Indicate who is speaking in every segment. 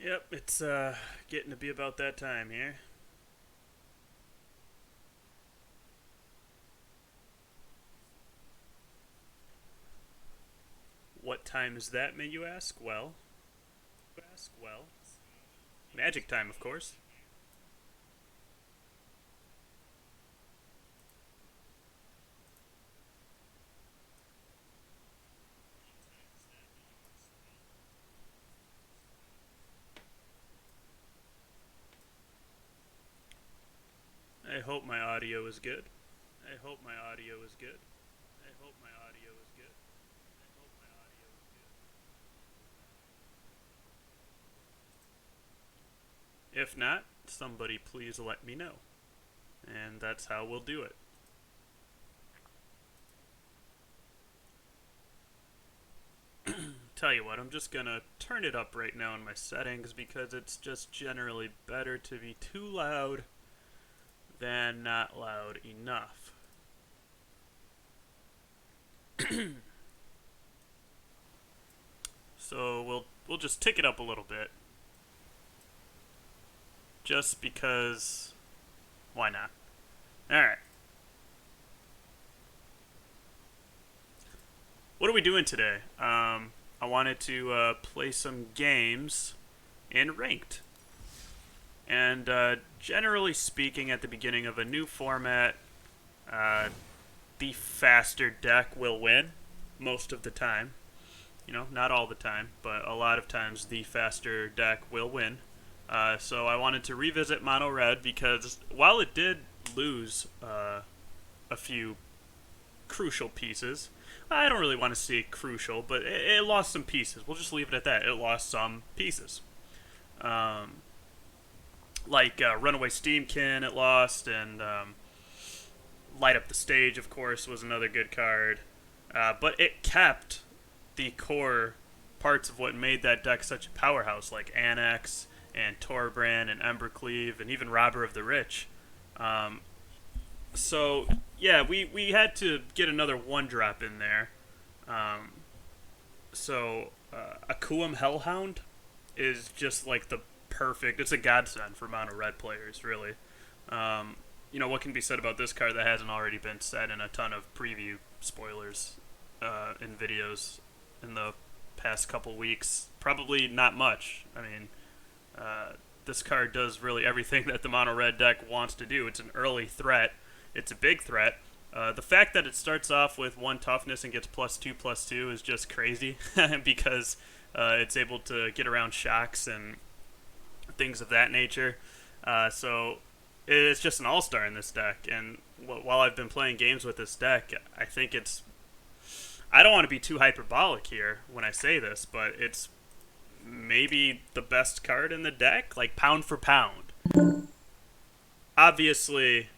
Speaker 1: Yep, it's getting to be about that time here. What time is that, may you ask? Well, magic time, of course. I hope my audio is good. I hope my audio is good. I hope my audio is good. I hope my audio is good. If not, somebody please let me know. And that's how we'll do it. Tell you what, I'm just gonna turn it up right now in my settings because it's just generally better to be too loud than not loud enough. So we'll just tick it up a little bit, just because. Why not? All right. What are we doing today? I wanted to play some games in ranked, and generally speaking, at the beginning of a new format, uh, the faster deck will win most of the time. You know, not all the time, but a lot of times the faster deck will win. So I wanted to revisit Mono Red because while it did lose a few crucial pieces, I don't really want to say crucial, but it lost some pieces. We'll just leave it at that. It lost some pieces. Um, like Runaway Steamkin, it lost, and Light Up the Stage, of course, was another good card. But it kept the core parts of what made that deck such a powerhouse, like Annex and Torbrand and Embercleave and even Robber of the Rich. Um, so yeah, we had to get another one drop in there. Um, Akuum Hellhound is just like the perfect. It's a godsend for mono red players, really. Um, what can be said about this card that hasn't already been said in a ton of preview spoilers in videos in the past couple weeks? Probably not much. I mean, this card does really everything that the mono red deck wants to do. It's an early threat. It's a big threat. The fact that it starts off with one toughness and gets +2/+2 is just crazy because it's able to get around shocks and things of that nature. So it's just an all-star in this deck. And while I've been playing games with this deck, I think it's. I don't want to be too hyperbolic here when I say this, but it's maybe the best card in the deck, like pound for pound. Obviously,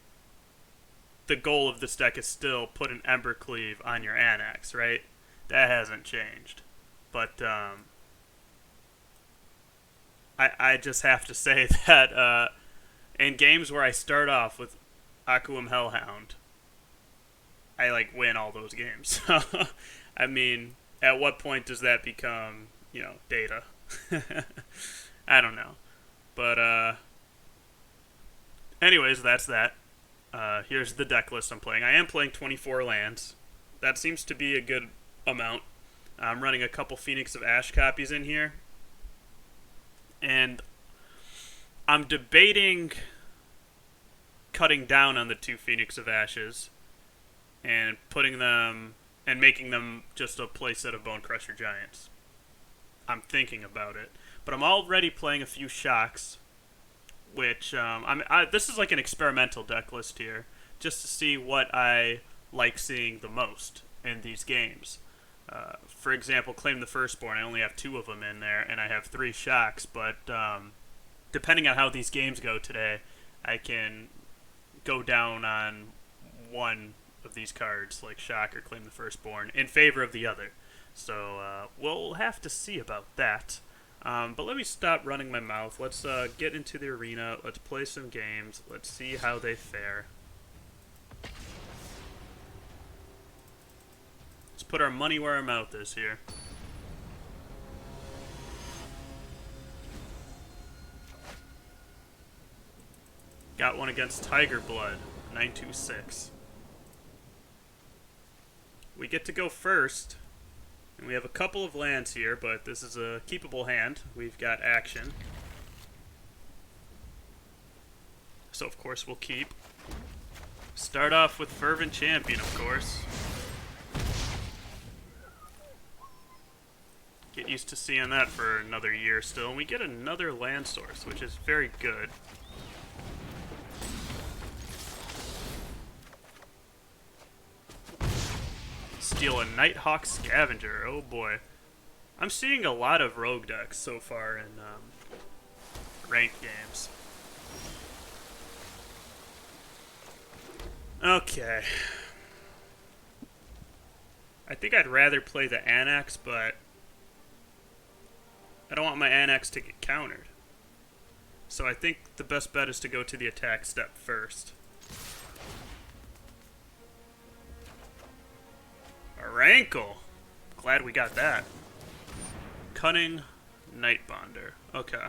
Speaker 1: the goal of this deck is still put an Embercleave on your Annex, right? That hasn't changed. But I just have to say that in games where I start off with Akuum Hellhound, I like win all those games. I mean, at what point does that become, data? I don't know. But anyways, that's that. Here's the deck list I'm playing. I am playing 24 lands. That seems to be a good amount. I'm running a couple Phoenix of Ash copies in here. And I'm debating cutting down on the two Phoenix of Ashes and putting them and making them just a playset of Bone Crusher Giants. I'm thinking about it. But I'm already playing a few Shocks, which this is like an experimental deck list here, just to see what I like seeing the most in these games. For example, Claim the Firstborn, I only have two of them in there, and I have three Shocks, but depending on how these games go today, I can go down on one of these cards, like Shock or Claim the Firstborn, in favor of the other. So we'll have to see about that. But let me stop running my mouth. Let's get into the arena. Let's play some games. Let's see how they fare. Let's put our money where our mouth is here. Got one against Tiger Blood, 926. We get to go first, and we have a couple of lands here, but this is a keepable hand. We've got action. So of course we'll keep. Start off with Fervent Champion, of course. Get used to seeing that for another year still. And we get another land source, which is very good. Steal a Nighthawk Scavenger. Oh boy. I'm seeing a lot of rogue decks so far in ranked games. Okay. I think I'd rather play the Annex, but I don't want my Annex to get countered. So I think the best bet is to go to the attack step first. A Rankle. Glad we got that. Cunning Nightbonder. Okay.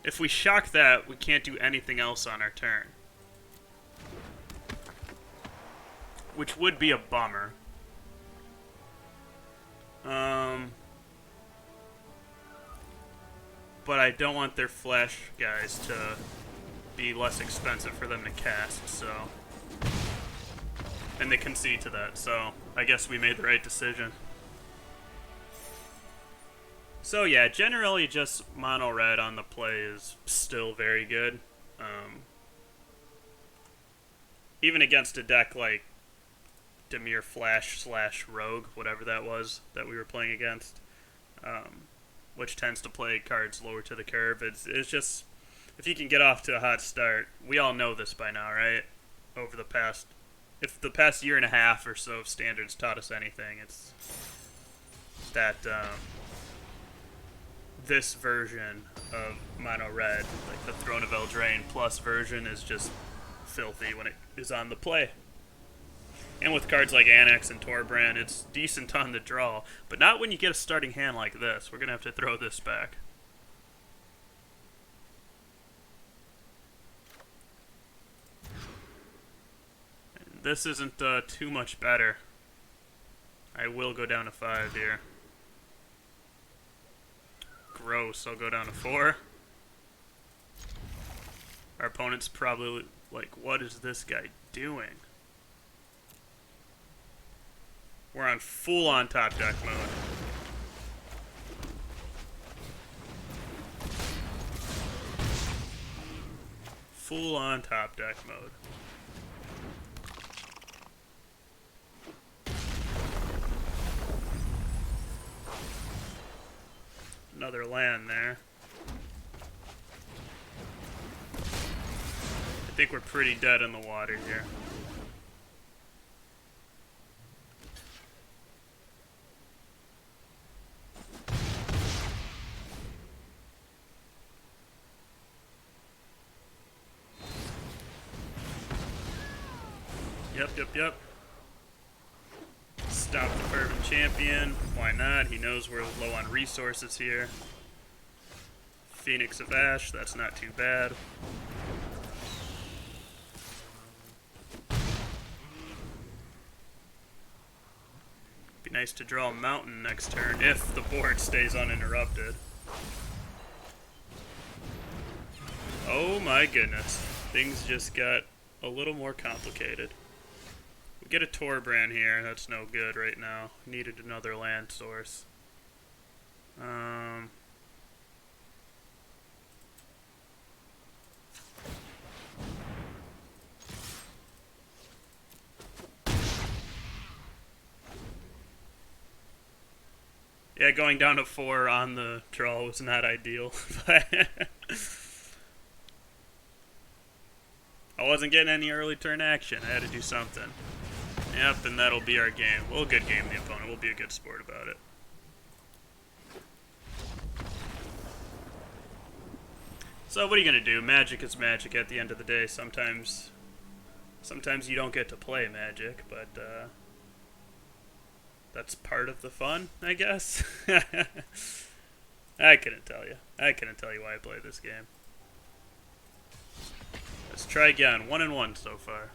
Speaker 1: If we shock that, we can't do anything else on our turn. Which would be a bummer. But I don't want their flash guys to be less expensive for them to cast, so... And they concede to that, so I guess we made the right decision. So yeah, generally just mono red on the play is still very good. Even against a deck like Dimir Flash / Rogue, whatever that was that we were playing against, which tends to play cards lower to the curve. It's just, if you can get off to a hot start, we all know this by now, right? Over the past, if the past year and a half or so of Standards taught us anything, it's that this version of Mono Red, like the Throne of Eldraine Plus version, is just filthy when it is on the play. And with cards like Annex and Torbrand, it's decent on the draw, but not when you get a starting hand like this. We're going to have to throw this back. And this isn't too much better. I will go down to 5 here. Gross, I'll go down to 4. Our opponent's probably like, what is this guy doing? We're on full-on top deck mode. Full-on top deck mode. Another land there. I think we're pretty dead in the water here. Yep. Stop the Fervent Champion. Why not? He knows we're low on resources here. Phoenix of Ash, that's not too bad. Be nice to draw a mountain next turn if the board stays uninterrupted. Oh my goodness. Things just got a little more complicated. We get a Torbrand here. That's no good right now. Needed another land source. Yeah, going down to 4 on the draw was not ideal. But I wasn't getting any early turn action. I had to do something. Yep, and that'll be our game. We'll good game the opponent. We'll be a good sport about it. So what are you going to do? Magic is magic at the end of the day. Sometimes you don't get to play Magic, but that's part of the fun, I guess. I couldn't tell you. I couldn't tell you why I play this game. Let's try again. 1-1 so far.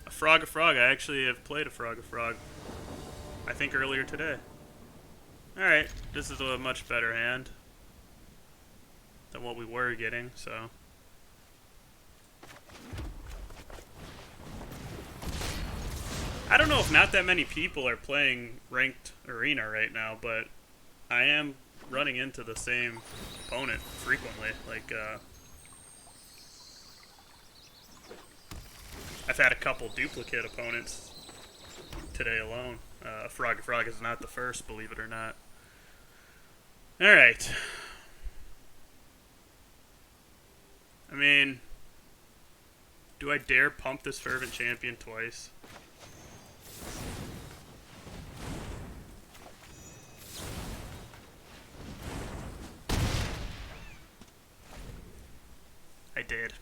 Speaker 1: A frog. I actually have played a frog. I think earlier today. Alright, this is a much better hand than what we were getting, so. I don't know if not that many people are playing ranked arena right now, but I am running into the same opponent frequently. Like, I've had a couple duplicate opponents today alone. Frog is not the first, believe it or not. Alright. I mean, do I dare pump this Fervent Champion twice? I did.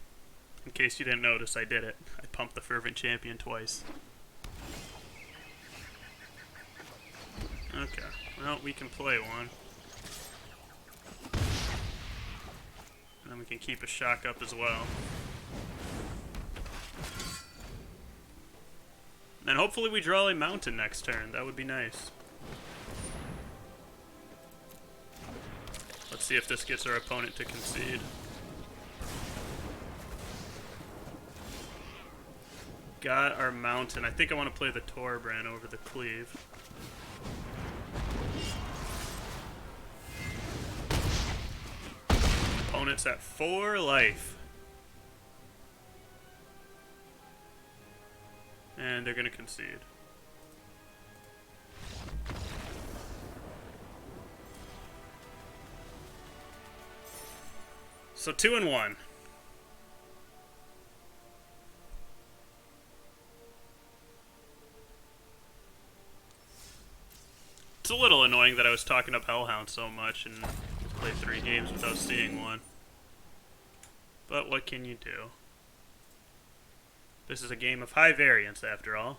Speaker 1: In case you didn't notice, I did it. I pumped the Fervent Champion twice. Okay. Well, we can play one. And then we can keep a shock up as well. And hopefully we draw a mountain next turn. That would be nice. Let's see if this gets our opponent to concede. Got our mountain. I think I want to play the Torbran over the Cleave. Opponent's at 4 life. And they're going to concede. So 2-1. It's a little annoying that I was talking up Hellhound so much and played 3 games without seeing one. But what can you do? This is a game of high variance, after all.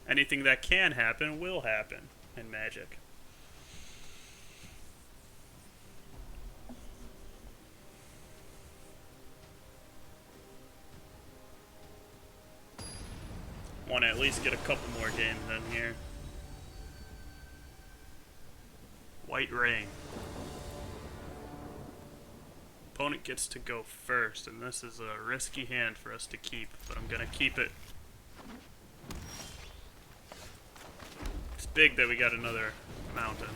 Speaker 1: Anything that can happen will happen in Magic. Want to at least get a couple more games in here. White Rain. Opponent gets to go first, and this is a risky hand for us to keep, but I'm gonna keep it. It's big that we got another mountain.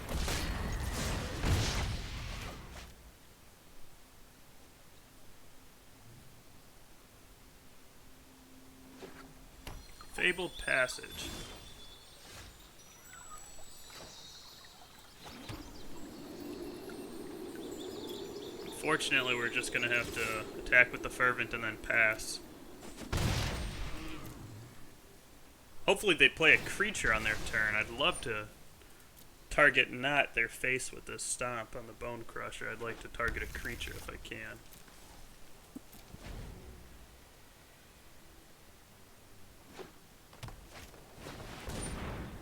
Speaker 1: Fabled Passage. Unfortunately, we're just going to have to attack with the Fervent and then pass. Hopefully they play a creature on their turn. I'd love to target not their face with this Stomp on the Bone Crusher. I'd like to target a creature if I can.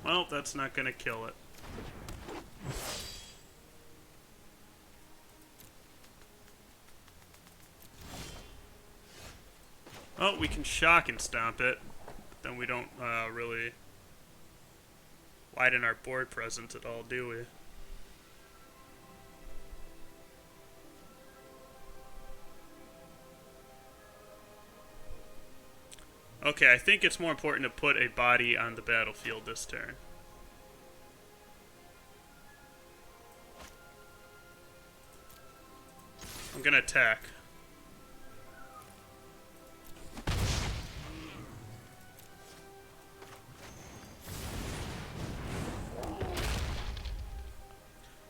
Speaker 1: Well, that's not going to kill it. Oh, we can shock and stomp it. But then we don't really widen our board presence at all, do we? Okay, I think it's more important to put a body on the battlefield this turn. I'm gonna attack.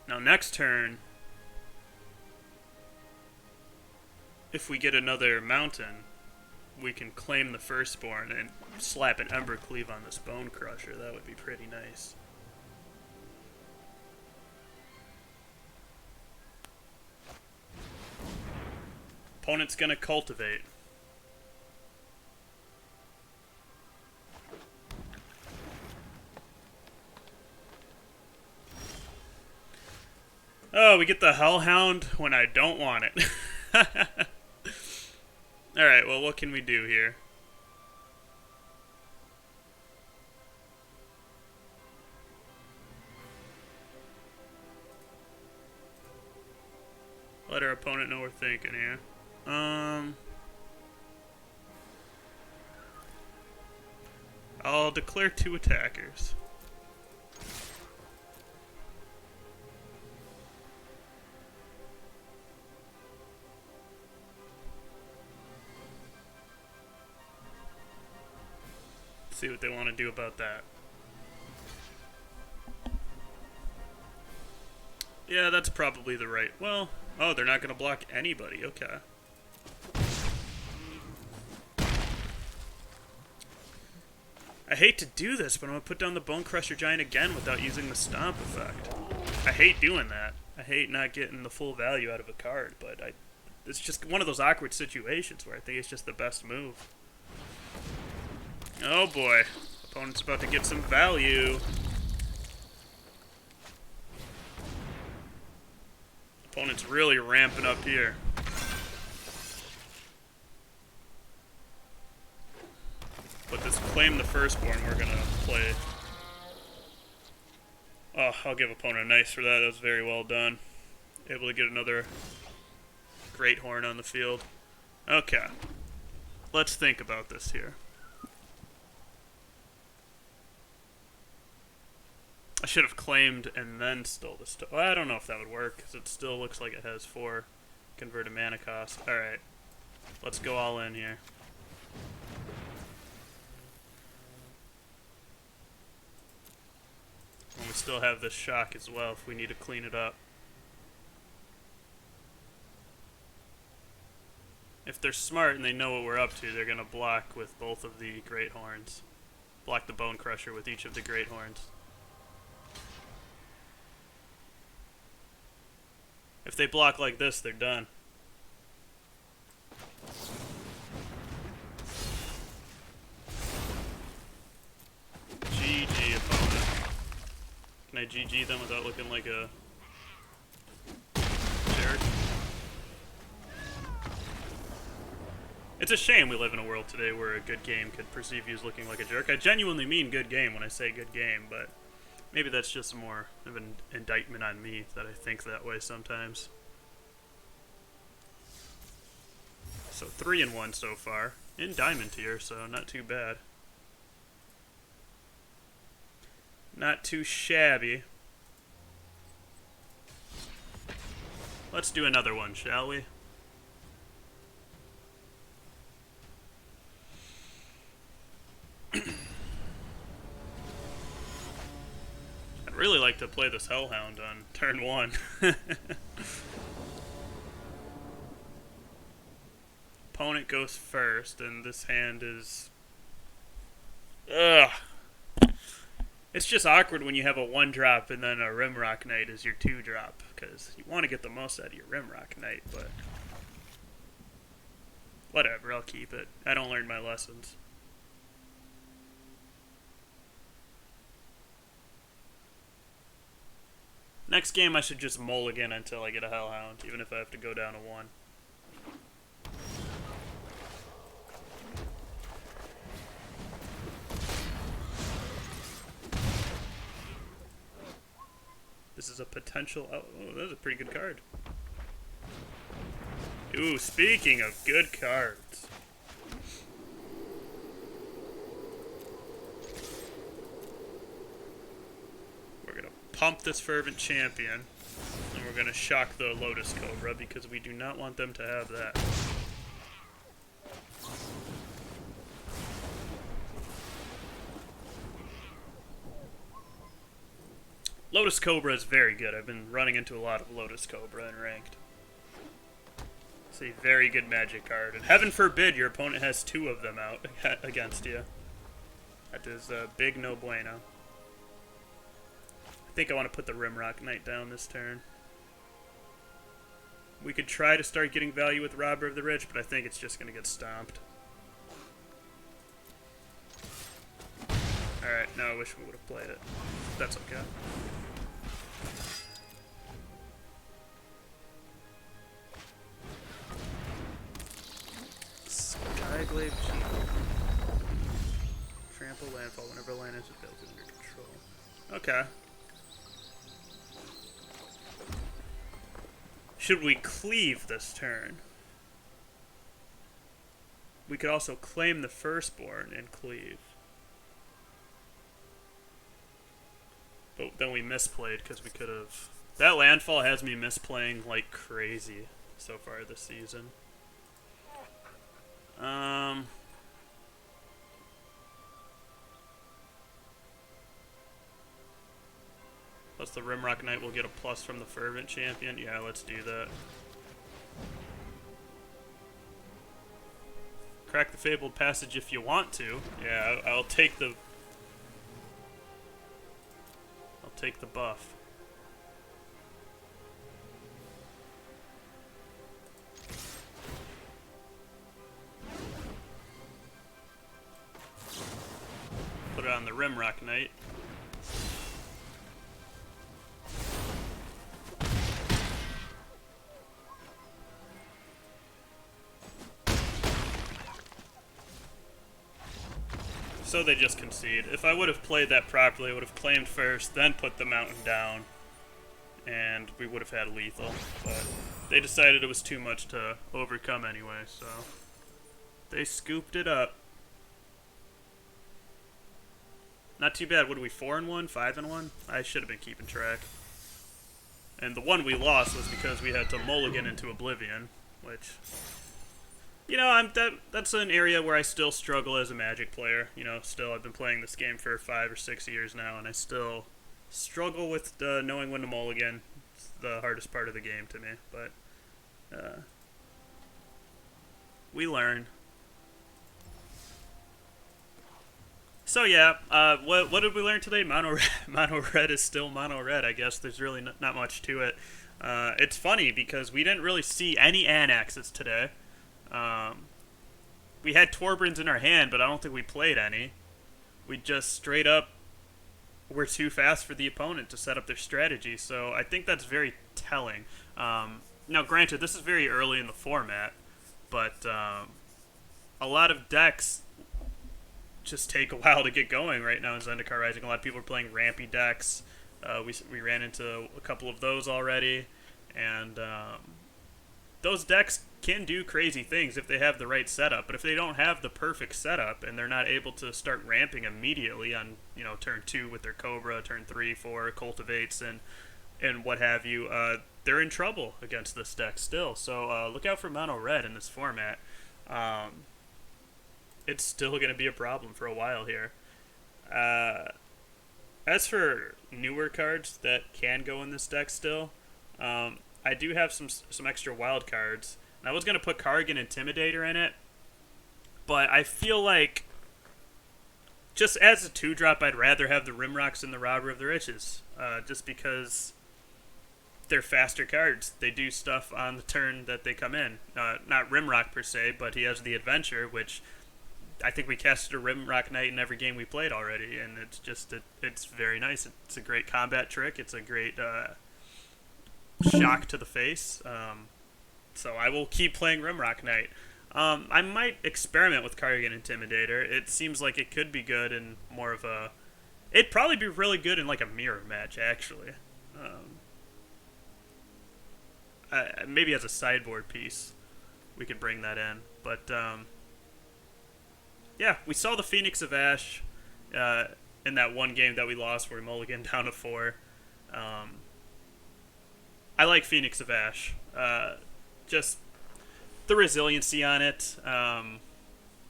Speaker 1: Now next turn, if we get another mountain, we can claim the Firstborn and slap an Ember Cleave on this Bone Crusher. That would be pretty nice. Opponent's gonna cultivate. Oh, we get the Hellhound when I don't want it. Alright, well, what can we do here? Let our opponent know we're thinking here. I'll declare 2 attackers. See what they want to do about that. Yeah, that's probably the right. Well, oh, they're not going to block anybody. Okay. I hate to do this, but I'm going to put down the Bone Crusher Giant again without using the Stomp effect. I hate doing that. I hate not getting the full value out of a card, but it's just one of those awkward situations where I think it's just the best move. Oh boy. Opponent's about to get some value. Opponent's really ramping up here. But this Claim the Firstborn we're gonna play. Oh, I'll give opponent a nice for that. That was very well done. Able to get another Great Horn on the field. Okay. Let's think about this here. I should have claimed and then stole the stuff. Well, I don't know if that would work, because it still looks like it has 4 converted mana cost. Alright. Let's go all in here. And we still have this shock as well if we need to clean it up. If they're smart and they know what we're up to, they're going to block with both of the Great Horns. Block the Bone Crusher with each of the Great Horns. If they block like this, they're done. GG, opponent. Can I GG them without looking like a jerk? It's a shame we live in a world today where a good game could perceive you as looking like a jerk. I genuinely mean good game when I say good game, but maybe that's just more of an indictment on me that I think that way sometimes. So 3-1 so far. In Diamond tier, so not too bad. Not too shabby. Let's do another one, shall we? I'd really like to play this Hellhound on turn 1. Opponent goes first, and this hand is... Ugh. It's just awkward when you have a 1-drop and then a Rimrock Knight is your 2-drop, because you want to get the most out of your Rimrock Knight, but... Whatever, I'll keep it. I don't learn my lessons. Next game I should just mulligan until I get a Hellhound, even if I have to go down to 1. This is a potential... Oh, that's a pretty good card. Ooh, speaking of good cards. We're going to pump this Fervent Champion. And we're going to shock the Lotus Cobra because we do not want them to have that. Lotus Cobra is very good. I've been running into a lot of Lotus Cobra in Ranked. It's a very good magic card. And heaven forbid your opponent has 2 of them out against you. That is a big no bueno. I think I want to put the Rimrock Knight down this turn. We could try to start getting value with Robber of the Rich, but I think it's just going to get stomped. Alright, no, I wish we would have played it. That's okay. Ember cheap. Trample landfall whenever land is under control. Okay. Should we cleave this turn? We could also claim the firstborn and cleave. But then we misplayed because we could have... That landfall has me misplaying like crazy so far this season. Plus the Rimrock Knight will get a plus from the Fervent Champion. Yeah, let's do that. Crack the Fabled Passage if you want to. Yeah, I'll take the... I'll take the buff. Put it on the Rimrock Knight. So they just concede. If I would have played that properly, I would have claimed first, then put the mountain down, and we would have had lethal. But they decided it was too much to overcome anyway, so they scooped it up. Not too bad. What are we, 4-1, 5-1? I should have been keeping track. And the one we lost was because we had to mulligan into Oblivion, which... You know, that's an area where I still struggle as a Magic player. You know, still, I've been playing this game for 5 or 6 years now, and I still struggle with knowing when to mulligan. It's the hardest part of the game to me, but we learn. So yeah, what did we learn today? Mono red is still mono red. I guess there's really not much to it. It's funny because we didn't really see any annexes today. We had Torbrins in our hand, but I don't think we played any. We just straight up were too fast for the opponent to set up their strategy, so I think that's very telling. Now, granted, this is very early in the format, but a lot of decks just take a while to get going right now in Zendikar Rising. A lot of people are playing rampy decks. We ran into a couple of those already, and those decks can do crazy things if they have the right setup, but if they don't have the perfect setup and they're not able to start ramping immediately on, you know, turn 2 with their Cobra, turn 3, 4 cultivates and what have you, they're in trouble against this deck still. So look out for mono red in this format. It's still going to be a problem for a while here. As for newer cards that can go in this deck still, I do have some extra wild cards. And I was going to put Kargan Intimidator in it, but I feel like just as a 2-drop, I'd rather have the Rimrocks and the Robber of the Riches, just because they're faster cards. They do stuff on the turn that they come in. Not Rimrock per se, but he has the Adventure, which I think we casted a Rimrock Knight in every game we played already, and it's just it's very nice. It's a great combat trick. It's a great shock to the face. So I will keep playing Rimrock Knight. I might experiment with Kargan Intimidator. It seems like it could be good in more of a... It'd probably be really good in like a mirror match, actually. Maybe as a sideboard piece, we could bring that in. But yeah, we saw the Phoenix of Ash in that one game that we lost where we mulliganed down to 4. I like Phoenix of Ash. Just the resiliency on it.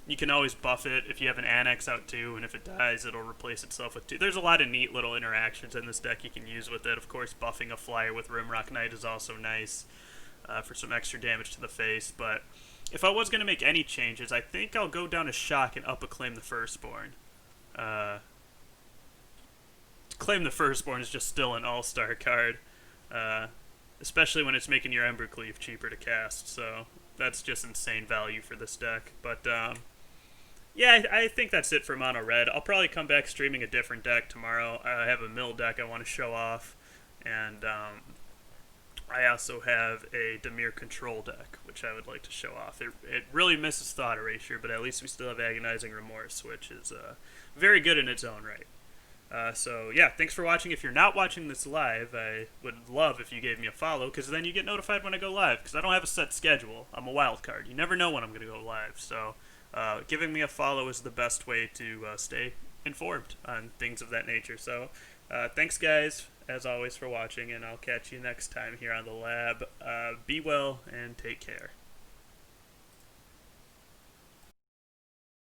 Speaker 1: You can always buff it if you have an Annex out too, and if it dies, it'll replace itself with 2. There's a lot of neat little interactions in this deck you can use with it. Of course, buffing a flyer with Rimrock Knight is also nice for some extra damage to the face. But if I was going to make any changes, I think I'll go down to Shock and up a Claim the Firstborn. Claim the Firstborn is just still an all-star card. Especially when it's making your Embercleave cheaper to cast, so that's just insane value for this deck. But, yeah, I think that's it for Mono Red. I'll probably come back streaming a different deck tomorrow. I have a mill deck I want to show off, and I also have a Dimir control deck, which I would like to show off. It really misses Thought Erasure, but at least we still have Agonizing Remorse, which is very good in its own right. So yeah, thanks for watching. If you're not watching this live, I would love if you gave me a follow, because then you get notified when I go live, because I don't have a set schedule. I'm a wild card. You never know when I'm going to go live, so giving me a follow is the best way to stay informed on things of that nature. So thanks, guys, as always, for watching, and I'll catch you next time here on the lab. Be well and take care.